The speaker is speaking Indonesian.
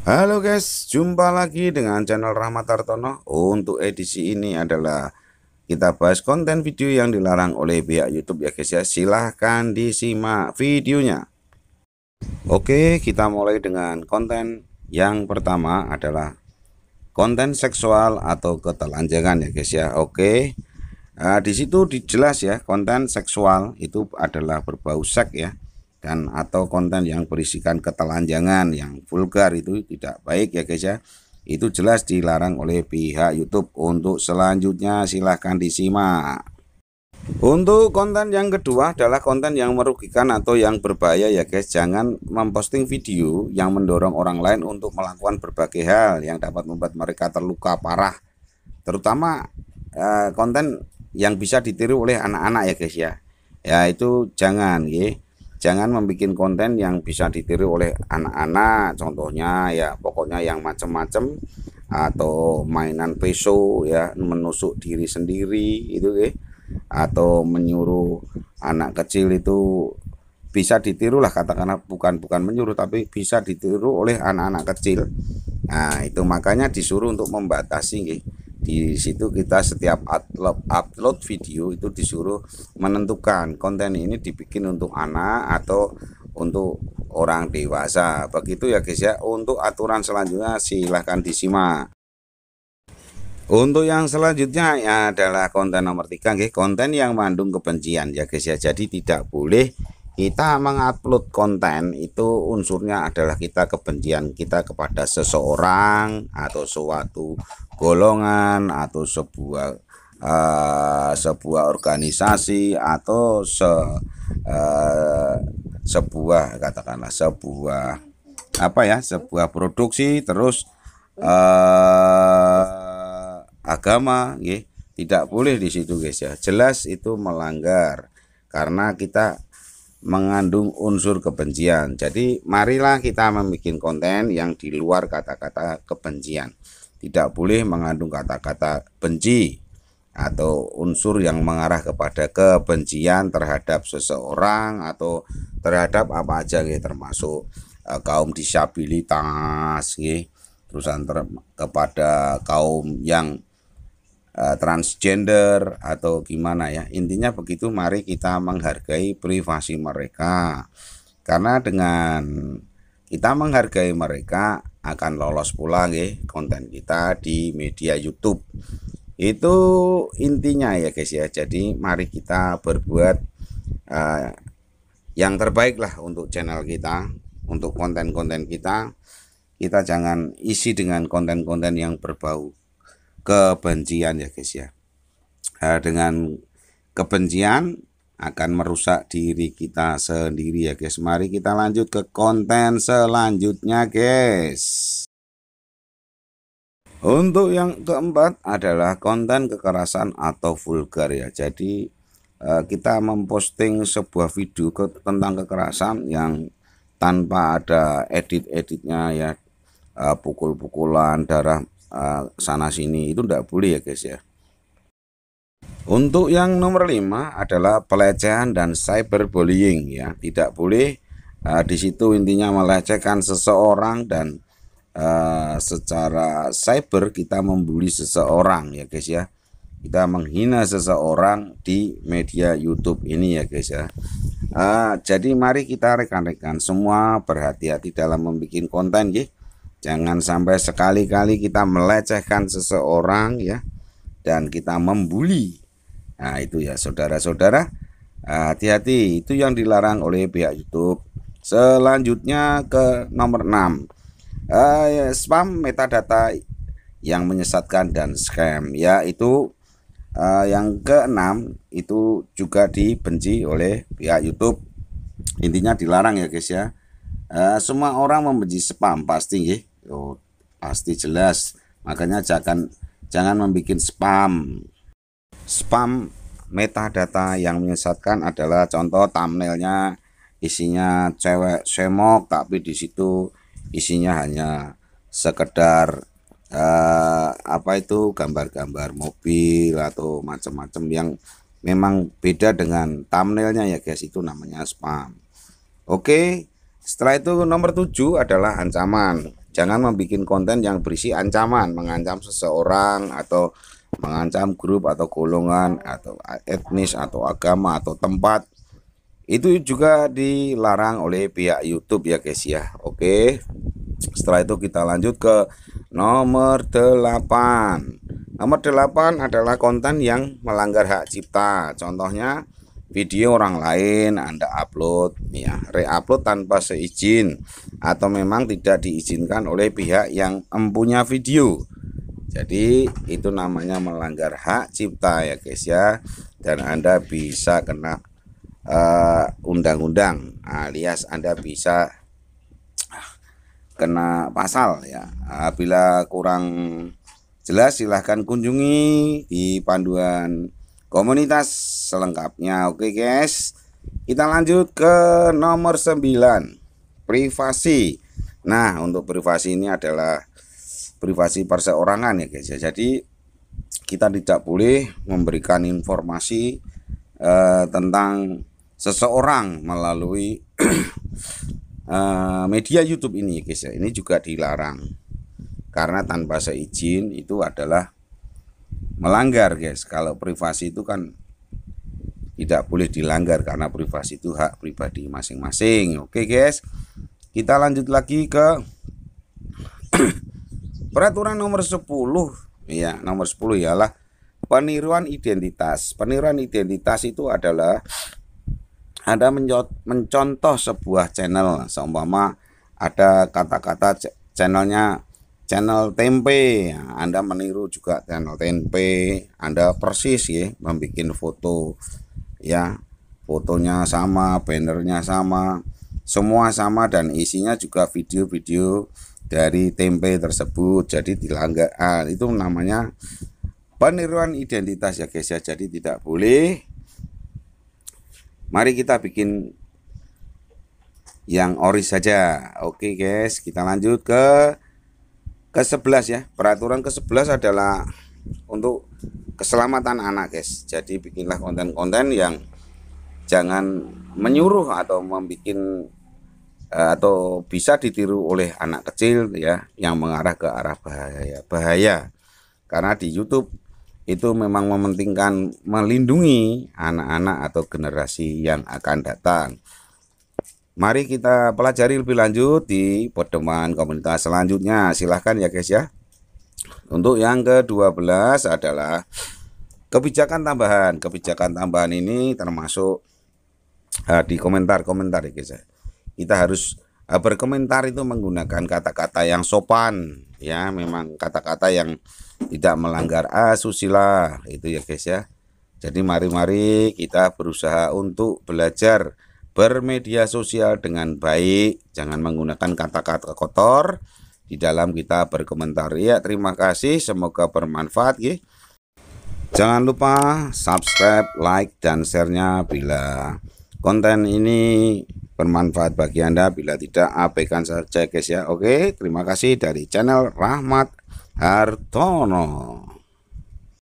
Halo guys, jumpa lagi dengan channel Rahmat Hartono. Untuk edisi ini adalah kita bahas konten video yang dilarang oleh pihak YouTube ya guys ya. Silahkan disimak videonya. Oke, kita mulai dengan konten yang pertama adalah konten seksual atau ketelanjangan ya guys ya. Oke, di situ dijelas ya, konten seksual itu adalah berbau seks ya, dan atau konten yang berisikan ketelanjangan yang vulgar itu tidak baik ya guys ya. Itu jelas dilarang oleh pihak YouTube. Untuk selanjutnya silahkan disimak. Untuk konten yang kedua adalah konten yang merugikan atau yang berbahaya ya guys. Jangan memposting video yang mendorong orang lain untuk melakukan berbagai hal yang dapat membuat mereka terluka parah. Terutama konten yang bisa ditiru oleh anak-anak ya guys ya. Ya itu jangan ya. Jangan membuat konten yang bisa ditiru oleh anak-anak. Contohnya ya pokoknya yang macam-macam, atau mainan peso ya, menusuk diri sendiri itu ya, atau menyuruh anak kecil itu bisa ditiru lah, katakanlah bukan menyuruh tapi bisa ditiru oleh anak-anak kecil. Nah itu makanya disuruh untuk membatasi ya. Di situ kita setiap upload video itu disuruh menentukan konten ini dibikin untuk anak atau untuk orang dewasa. Begitu ya guys ya. Untuk aturan selanjutnya silahkan disimak. Untuk yang selanjutnya ya adalah konten nomor 3 guys, konten yang mengandung kebencian ya guys ya. Jadi tidak boleh kita mengupload konten itu unsurnya adalah kita kebencian kita kepada seseorang atau suatu golongan atau sebuah organisasi atau sebuah katakanlah sebuah apa ya, sebuah produksi, terus agama ya. Tidak boleh di situ guys ya. Jelas itu melanggar karena kita mengandung unsur kebencian. Jadi marilah kita membuat konten yang di luar kata-kata kebencian. Tidak boleh mengandung kata-kata benci atau unsur yang mengarah kepada kebencian terhadap seseorang atau terhadap apa aja ya, termasuk kaum disabilitas ya, terusan kepada kaum yang transgender atau gimana ya. Intinya begitu, mari kita menghargai privasi mereka, karena dengan kita menghargai mereka akan lolos pula ya konten kita di media YouTube. Itu intinya ya guys ya. Jadi mari kita berbuat yang terbaik lah untuk channel kita, untuk konten-konten kita. Kita jangan isi dengan konten-konten yang berbau kebencian ya guys ya. Dengan kebencian akan merusak diri kita sendiri ya guys. Mari kita lanjut ke konten selanjutnya guys. Untuk yang keempat adalah konten kekerasan atau vulgar ya. Jadi kita memposting sebuah video tentang kekerasan yang tanpa ada edit-editnya ya, pukul-pukulan, darah sana sini, itu tidak boleh ya guys ya. Untuk yang nomor 5 adalah pelecehan dan cyberbullying ya. Tidak boleh di situ intinya melecehkan seseorang dan secara cyber kita membuli seseorang ya guys ya. Kita menghina seseorang di media YouTube ini ya guys ya. Jadi mari kita rekan-rekan semua berhati-hati dalam membuat konten ya. Jangan sampai sekali-kali kita melecehkan seseorang ya, dan kita membuli. Nah itu ya saudara-saudara, hati-hati, itu yang dilarang oleh pihak YouTube. Selanjutnya ke nomor 6, spam metadata yang menyesatkan dan scam ya. Itu yang ke-6 itu juga dibenci oleh pihak YouTube. Intinya dilarang ya guys ya. Semua orang membenci spam pasti ya. Oh, pasti jelas. Makanya jangan membuat spam metadata yang menyesatkan adalah contoh thumbnailnya isinya cewek semok, tapi di situ isinya hanya sekedar apa itu, gambar-gambar mobil atau macam-macam yang memang beda dengan thumbnailnya ya guys. Itu namanya spam. Oke, setelah itu nomor 7 adalah ancaman. jangan membuat konten yang berisi ancaman, mengancam seseorang atau mengancam grup atau golongan atau etnis atau agama atau tempat. Itu juga dilarang oleh pihak YouTube ya guys ya. Oke. Setelah itu kita lanjut ke nomor 8. Nomor 8 adalah konten yang melanggar hak cipta. Contohnya video orang lain Anda upload ya, reupload tanpa seizin atau memang tidak diizinkan oleh pihak yang mempunyai video. Jadi itu namanya melanggar hak cipta ya guys ya. Dan Anda bisa kena undang-undang alias Anda bisa kena pasal ya. Bila kurang jelas silahkan kunjungi di panduan komunitas selengkapnya. Oke guys, kita lanjut ke nomor 9, privasi. Nah, untuk privasi ini adalah privasi perseorangan ya guys ya. Jadi kita tidak boleh memberikan informasi tentang seseorang melalui media YouTube ini guys ya. Ini juga dilarang karena tanpa seizin itu adalah melanggar guys. Kalau privasi itu kan tidak boleh dilanggar karena privasi itu hak pribadi masing-masing. Oke guys, kita lanjut lagi ke peraturan nomor 10 ya. Nomor 10 ialah peniruan identitas. Peniruan identitas itu adalah Anda mencontoh sebuah channel, seumpama ada kata-kata channelnya channel tempe, Anda meniru juga channel tempe, Anda persis ya, membuat foto ya, fotonya sama, bannernya sama, semua sama dan isinya juga video-video dari tempe tersebut. Jadi dilanggar, itu namanya peniruan identitas ya guys ya. Jadi tidak boleh. Mari kita bikin yang ori saja. Oke guys, kita lanjut ke 11 ya. Peraturan ke-11 adalah untuk keselamatan anak guys. Jadi bikinlah konten-konten yang jangan menyuruh atau membuat atau bisa ditiru oleh anak kecil ya, yang mengarah ke arah bahaya. Karena di YouTube itu memang mementingkan melindungi anak-anak atau generasi yang akan datang. Mari kita pelajari lebih lanjut di pedoman komunitas selanjutnya. Silahkan ya guys ya. Untuk yang ke-12 adalah kebijakan tambahan. Kebijakan tambahan ini termasuk di komentar-komentar ya guys ya. Kita harus berkomentar itu menggunakan kata-kata yang sopan ya, memang kata-kata yang tidak melanggar asusila itu ya guys ya. Jadi mari kita berusaha untuk belajar bermedia sosial dengan baik, jangan menggunakan kata-kata kotor di dalam kita berkomentar ya. Terima kasih, semoga bermanfaat ya. Jangan lupa subscribe, like dan share-nya bila konten ini bermanfaat bagi Anda. Bila tidak, abaikan saja guys ya. Oke, terima kasih dari channel Rahmat Hartono.